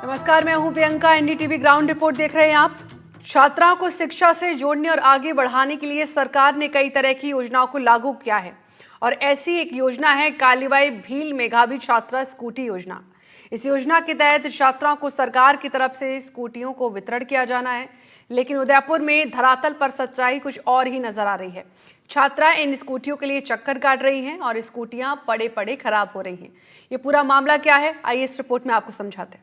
नमस्कार, मैं हूं प्रियंका। एनडीटीवी ग्राउंड रिपोर्ट देख रहे हैं आप। छात्राओं को शिक्षा से जोड़ने और आगे बढ़ाने के लिए सरकार ने कई तरह की योजनाओं को लागू किया है और ऐसी एक योजना है कालीबाई भील मेधावी छात्रा स्कूटी योजना। इस योजना के तहत छात्राओं को सरकार की तरफ से स्कूटियों को वितरण किया जाना है, लेकिन उदयपुर में धरातल पर सच्चाई कुछ और ही नजर आ रही है। छात्राएं इन स्कूटियों के लिए चक्कर काट रही हैं और स्कूटियां पड़े पड़े खराब हो रही हैं। ये पूरा मामला क्या है, आइए इस रिपोर्ट में आपको समझाते हैं।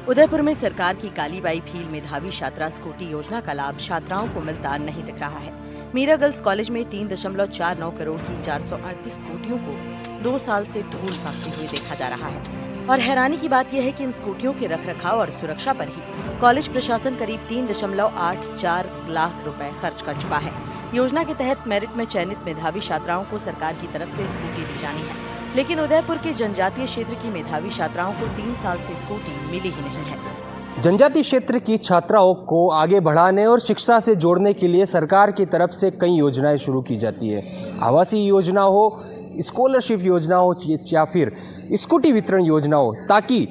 उदयपुर में सरकार की कालीबाई भील मेधावी छात्रा स्कूटी योजना का लाभ छात्राओं को मिलता नहीं दिख रहा है। मीरा गर्ल्स कॉलेज में 3.49 करोड़ की 438 स्कूटियों को 2 साल से धूल फांकते हुए देखा जा रहा है और हैरानी की बात यह है कि इन स्कूटियों के रखरखाव और सुरक्षा पर ही कॉलेज प्रशासन करीब 3.84 लाख रुपए खर्च कर चुका है। योजना के तहत मेरिट में चयनित मेधावी छात्राओं को सरकार की तरफ से स्कूटी दी जानी है, लेकिन उदयपुर के जनजातीय क्षेत्र की मेधावी छात्राओं को 3 साल से स्कूटी मिली ही नहीं है। जनजातीय क्षेत्र की छात्राओं को आगे बढ़ाने और शिक्षा से जोड़ने के लिए सरकार की तरफ से कई योजनाएं शुरू की जाती है। आवासीय योजना हो, स्कॉलरशिप योजना हो या फिर स्कूटी वितरण योजना हो, ताकि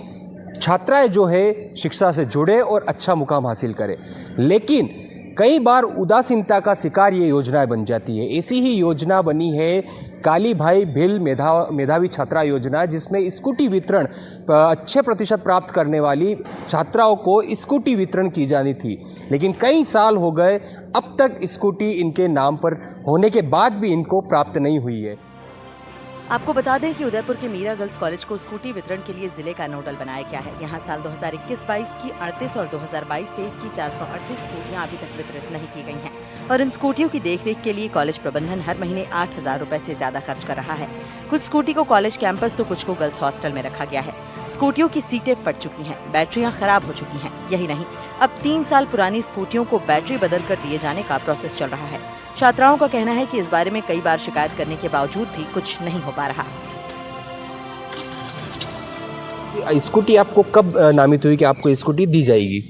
छात्राएं जो है शिक्षा से जुड़े और अच्छा मुकाम हासिल करें। लेकिन कई बार उदासीनता का शिकार ये योजनाएं बन जाती है। ऐसी ही योजना बनी है कालीबाई भील मेधावी छात्रा योजना, जिसमें स्कूटी वितरण अच्छे प्रतिशत प्राप्त करने वाली छात्राओं को स्कूटी वितरण की जानी थी, लेकिन कई साल हो गए, अब तक स्कूटी इनके नाम पर होने के बाद भी इनको प्राप्त नहीं हुई है। आपको बता दें कि उदयपुर के मीरा गर्ल्स कॉलेज को स्कूटी वितरण के लिए जिले का नोडल बनाया गया है। यहाँ साल 2021-22 की 38 और 2022-23 की 438 स्कूटियाँ अभी तक वितरित नहीं की गई हैं और इन स्कूटियों की देखरेख के लिए कॉलेज प्रबंधन हर महीने 8,000 रुपए से ज्यादा खर्च कर रहा है। कुछ स्कूटी को कॉलेज कैंपस तो कुछ को गर्ल्स हॉस्टल में रखा गया है। स्कूटियों की सीटें फट चुकी हैं, बैटरियां खराब हो चुकी हैं। यही नहीं, अब 3 साल पुरानी स्कूटियों को बैटरी बदल कर दिए जाने का प्रोसेस चल रहा है। छात्राओं का कहना है कि इस बारे में कई बार शिकायत करने के बावजूद भी कुछ नहीं हो पा रहा। स्कूटी आपको कब नामित हुई कि आपको स्कूटी दी जाएगी?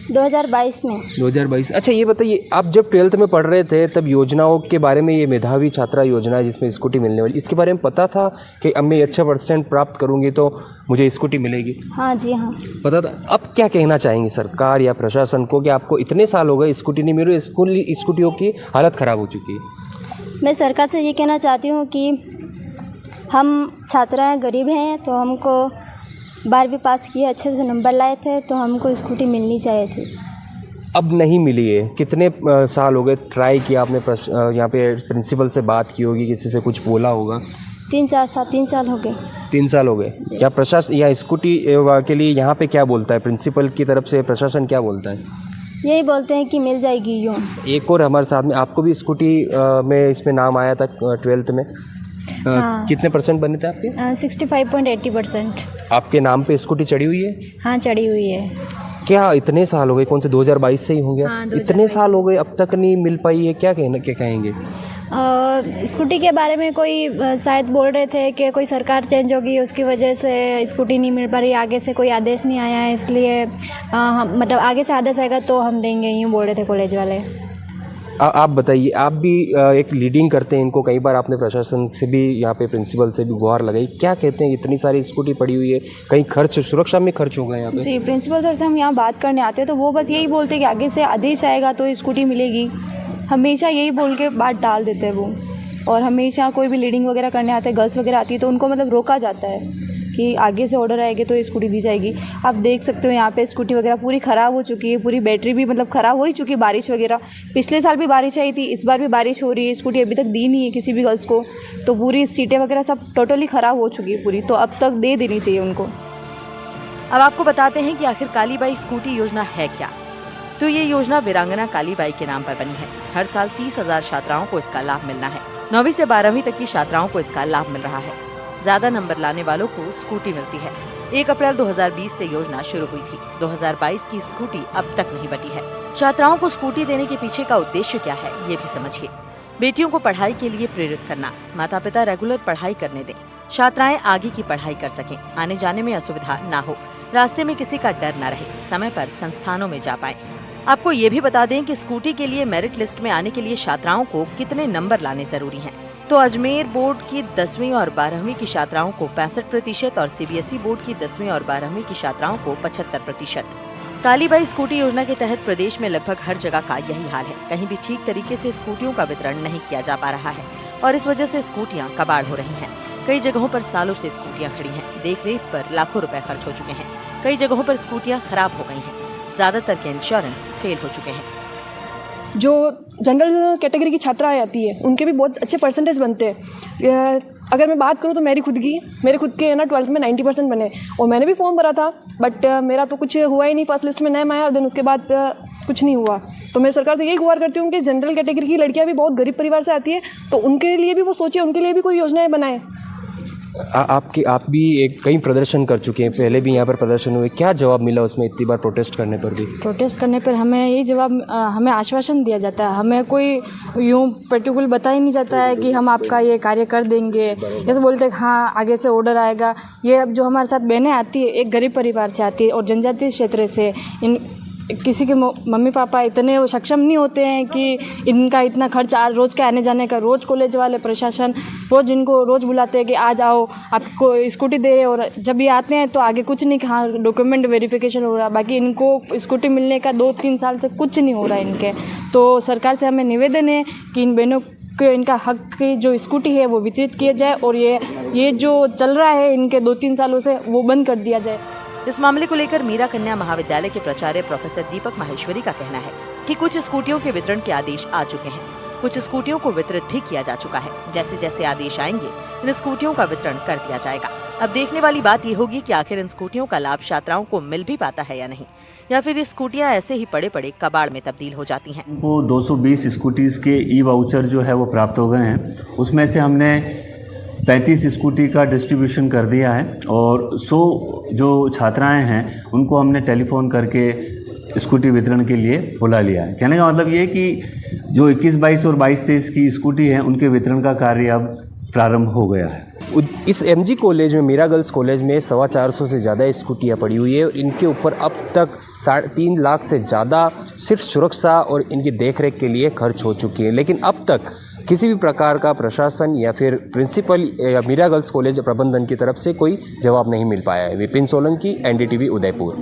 2022 में। 2022। अच्छा, ये बताइए, आप जब 12th में पढ़ रहे थे तब योजनाओं के बारे में, ये मेधावी छात्रा योजना है जिसमें स्कूटी मिलने वाली, इसके बारे में पता था कि अब मैं अच्छा परसेंट प्राप्त करूंगी तो मुझे स्कूटी मिलेगी? हाँ जी, हाँ पता था। अब क्या कहना चाहेंगे सरकार या प्रशासन को कि आपको इतने साल हो गए स्कूटी नहीं मिल रही, स्कूटियों की हालत ख़राब हो चुकी है? मैं सरकार से ये कहना चाहती हूँ कि हम छात्राएं गरीब हैं, तो हमको 12वीं पास किए, अच्छे से नंबर लाए थे, तो हमको स्कूटी मिलनी चाहिए थी। अब नहीं मिली है। कितने साल हो गए ट्राई किया आपने? यहाँ पे प्रिंसिपल से बात की होगी, किसी से कुछ बोला होगा? 3 साल हो गए। 3 साल हो गए। क्या प्रशासन या स्कूटी के लिए यहाँ पे क्या बोलता है? प्रिंसिपल की तरफ से प्रशासन क्या बोलता है? यही बोलते हैं कि मिल जाएगी यूँ। एक और हमारे साथ में, आपको भी स्कूटी में इसमें नाम आया था 12th में। हाँ। कितने परसेंट बने थे आपके? 65.80%। आपके नाम पे स्कूटी चढ़ी हुई है? हाँ, चढ़ी हुई है। क्या इतने साल हो गए? कौन से 2022 से ही होंगे? हाँ, इतने साल हो गए, अब तक नहीं मिल पाई है, क्या कहेंगे? स्कूटी के बारे में कोई शायद बोल रहे थे कि कोई सरकार चेंज होगी, उसकी वजह से स्कूटी नहीं मिल पा रही, आगे से कोई आदेश नहीं आया है, इसलिए मतलब आगे से आदेश आएगा तो हम देंगे, यूँ बोल रहे थे कॉलेज वाले। आप बताइए, आप भी एक लीडिंग करते हैं इनको, कई बार आपने प्रशासन से भी, यहाँ पे प्रिंसिपल से भी गुहार लगाई, क्या कहते हैं? इतनी सारी स्कूटी पड़ी हुई है, कहीं खर्च सुरक्षा में खर्च हो गए यहाँ पे? जी, प्रिंसिपल सर से हम यहाँ बात करने आते हैं तो वो बस यही बोलते हैं कि आगे से आदेश आएगा तो स्कूटी मिलेगी। हमेशा यही बोल के बात टाल देते हैं वो, और हमेशा कोई भी लीडिंग वगैरह करने आते हैं, गर्ल्स वगैरह आती है तो उनको मतलब रोका जाता है कि आगे से ऑर्डर आएगा तो स्कूटी दी जाएगी। आप देख सकते हो यहाँ पे स्कूटी वगैरह पूरी ख़राब हो चुकी है, पूरी बैटरी भी मतलब ख़राब हो ही चुकी है, बारिश वगैरह। पिछले साल भी बारिश आई थी, इस बार भी बारिश हो रही है, स्कूटी अभी तक दी नहीं है किसी भी गर्ल्स को, तो पूरी सीटें वगैरह सब टोटली ख़राब हो चुकी है पूरी, तो अब तक दे देनी चाहिए उनको। अब आपको बताते हैं कि आखिर कालीबाई स्कूटी योजना है क्या। तो ये योजना वीरांगना कालीबाई के नाम पर बनी है। हर साल 30,000 छात्राओं को इसका लाभ मिलना है। 9वीं से 12वीं तक की छात्राओं को इसका लाभ मिल रहा है। ज्यादा नंबर लाने वालों को स्कूटी मिलती है। 1 अप्रैल 2020 से योजना शुरू हुई थी। 2022 की स्कूटी अब तक नहीं बटी है। छात्राओं को स्कूटी देने के पीछे का उद्देश्य क्या है, ये भी समझिए। बेटियों को पढ़ाई के लिए प्रेरित करना, माता पिता रेगुलर पढ़ाई करने दें, छात्राएं आगे की पढ़ाई कर सकें, आने जाने में असुविधा ना हो, रास्ते में किसी का डर न रहे, समय पर संस्थानों में जा पाएं। आपको ये भी बता दें कि स्कूटी के लिए मेरिट लिस्ट में आने के लिए छात्राओं को कितने नंबर लाने जरूरी हैं। तो अजमेर बोर्ड की 10वीं और 12वीं की छात्राओं को 65% और सीबीएसई बोर्ड की 10वीं और 12वीं की छात्राओं को 75%। कालीबाई स्कूटी योजना के तहत प्रदेश में लगभग हर जगह का यही हाल है। कहीं भी ठीक तरीके से स्कूटियों का वितरण नहीं किया जा पा रहा है और इस वजह से स्कूटियां कबाड़ हो रही हैं। कई जगहों पर सालों से स्कूटियां खड़ी हैं। देख रेख पर लाखों रुपए खर्च हो चुके हैं। कई जगहों पर स्कूटियां खराब हो गई हैं। ज्यादातर के इंश्योरेंस फेल हो चुके हैं। जो जनरल कैटेगरी की छात्राएं आती है उनके भी बहुत अच्छे परसेंटेज बनते हैं। अगर मैं बात करूँ तो मेरे खुद के ना 12th में 90% बने और मैंने भी फॉर्म भरा था, बट मेरा तो कुछ हुआ ही नहीं। फर्स्ट लिस्ट में नाम आया, देन उसके बाद कुछ नहीं हुआ। तो मैं सरकार से यही गुहार करती हूँ कि जनरल कैटेगरी की लड़कियाँ भी बहुत गरीब परिवार से आती है, तो उनके लिए भी वो सोचे, उनके लिए भी कोई योजनाएं बनाए। आप भी कई प्रदर्शन कर चुके हैं, पहले भी यहाँ पर प्रदर्शन हुए, क्या जवाब मिला उसमें इतनी बार प्रोटेस्ट करने पर भी? प्रोटेस्ट करने पर हमें यही जवाब, हमें आश्वासन दिया जाता है। हमें कोई यूँ पर्टिकुलर बताया नहीं जाता है कि हम आपका ये कार्य कर देंगे। जैसे बोलते हैं हाँ आगे से ऑर्डर आएगा। ये अब जो हमारे साथ बहनें आती है, एक गरीब परिवार से आती है और जनजातीय क्षेत्र से, इन किसी के मम्मी पापा इतने सक्षम नहीं होते हैं कि इनका इतना खर्च रोज़ के आने जाने का। रोज़ कॉलेज वाले प्रशासन रोज़ इनको रोज़ बुलाते हैं कि आज आओ, आपको स्कूटी दे रहे, और जब ये आते हैं तो आगे कुछ नहीं, हाँ डॉक्यूमेंट वेरिफिकेशन हो रहा, बाकी इनको स्कूटी मिलने का 2-3 साल से कुछ नहीं हो रहा है इनके। तो सरकार से हमें निवेदन है कि इन बहनों को इनका हक की जो स्कूटी है वो वितरित किया जाए और ये जो चल रहा है इनके 2-3 सालों से वो बंद कर दिया जाए। इस मामले को लेकर मीरा कन्या महाविद्यालय के प्राचार्य प्रोफेसर दीपक माहेश्वरी का कहना है कि कुछ स्कूटियों के वितरण के आदेश आ चुके हैं, कुछ स्कूटियों को वितरित भी किया जा चुका है। जैसे जैसे आदेश आएंगे इन स्कूटियों का वितरण कर दिया जाएगा। अब देखने वाली बात ये होगी कि आखिर इन स्कूटियों का लाभ छात्राओं को मिल भी पाता है या नहीं, या फिर ये स्कूटियां ऐसे ही पड़े पड़े कबाड़ में तब्दील हो जाती हैं। वो 220 स्कूटीज के ई वाउचर जो है वो प्राप्त हो गए हैं। उसमें से हमने 35 स्कूटी का डिस्ट्रीब्यूशन कर दिया है और 100 जो छात्राएं हैं उनको हमने टेलीफोन करके स्कूटी वितरण के लिए बुला लिया है। कहने का मतलब ये कि जो 21-22 और 22-23 की स्कूटी है उनके वितरण का कार्य अब प्रारंभ हो गया है। इस एमजी कॉलेज में, मीरा गर्ल्स कॉलेज में 425 से ज़्यादा स्कूटियाँ पड़ी हुई है और इनके ऊपर अब तक 3.5 लाख से ज़्यादा सिर्फ सुरक्षा और इनकी देखरेख के लिए खर्च हो चुकी है। लेकिन अब तक किसी भी प्रकार का प्रशासन या फिर प्रिंसिपल या मीरा गर्ल्स कॉलेज प्रबंधन की तरफ से कोई जवाब नहीं मिल पाया है। विपिन सोलंकी, एनडीटीवी उदयपुर।